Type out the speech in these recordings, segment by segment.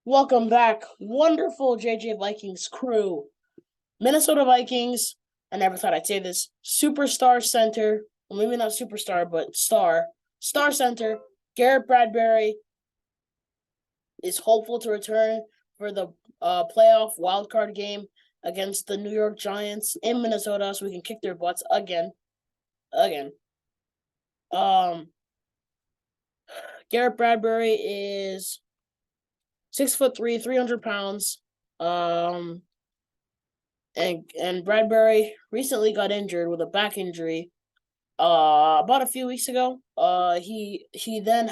Welcome back, wonderful JJ Vikings crew. Minnesota Vikings, I never thought I'd say this, superstar center, well, maybe not superstar, but star center, Garrett Bradbury is hopeful to return for the playoff wildcard game against the New York Giants in Minnesota so we can kick their butts again. Um, Garrett Bradbury is 6'3", 300 pounds. And Bradbury recently got injured with a back injury. About a few weeks ago. He then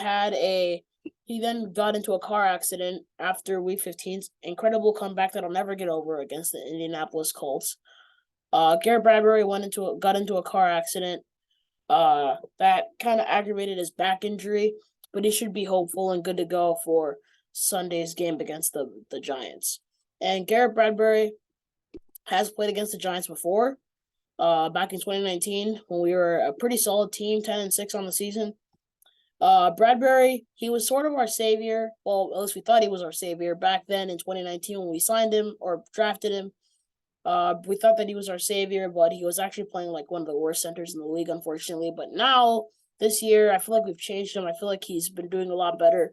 got into a car accident after Week 15's incredible comeback that I'll never get over against the Indianapolis Colts. Garrett Bradbury got into a car accident. That kind of aggravated his back injury, but he should be hopeful and good to go for Sunday's game against the Giants. And Garrett Bradbury has played against the Giants before, back in 2019 when we were a pretty solid team, 10-6 on the season. Bradbury, he was sort of our savior. Well, at least we thought he was our savior back then in 2019 when we signed him or drafted him. We thought that he was our savior, but he was actually playing like one of the worst centers in the league, unfortunately. But now, this year, I feel like we've changed him. I feel like he's been doing a lot better,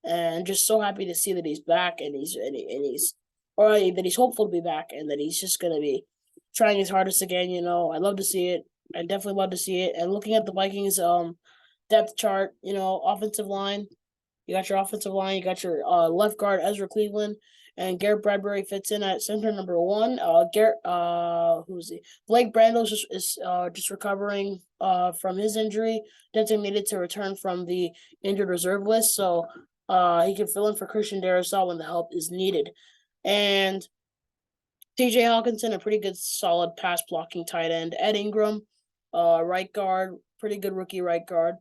and just so happy to see that he's back and that he's hopeful to be back and that he's just gonna be trying his hardest again. I love to see it. I definitely love to see it. And looking at the Vikings depth chart, offensive line, you got your offensive line, you got your left guard Ezra Cleveland, and Garrett Bradbury fits in at center number one. Who's he? Blake Brandos is just recovering from his injury, designated to return from the injured reserve list, so he can fill in for Christian Darrisaw when the help is needed. And TJ Hawkinson, a pretty good, solid pass blocking tight end. Ed Ingram, right guard, pretty good rookie right guard.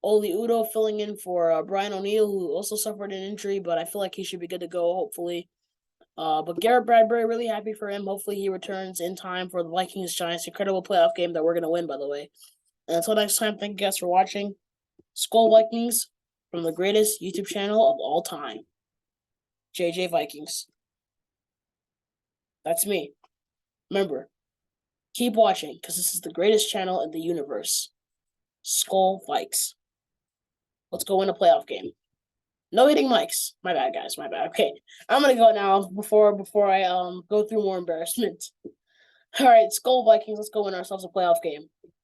Oli Udo filling in for Brian O'Neill, who also suffered an injury, but I feel like he should be good to go, hopefully. But Garrett Bradbury, really happy for him. Hopefully he returns in time for the Vikings-Giants. Incredible playoff game that we're going to win, by the way. And until next time, thank you guys for watching. Skol Vikings from the greatest YouTube channel of all time, JJ Vikings. That's me. Remember, keep watching because this is the greatest channel in the universe. Skol Vikes. Let's go win a playoff game. No eating mics. My bad, guys. My bad. Okay, I'm gonna go now before I go through more embarrassment. All right, Skol Vikings. Let's go win ourselves a playoff game.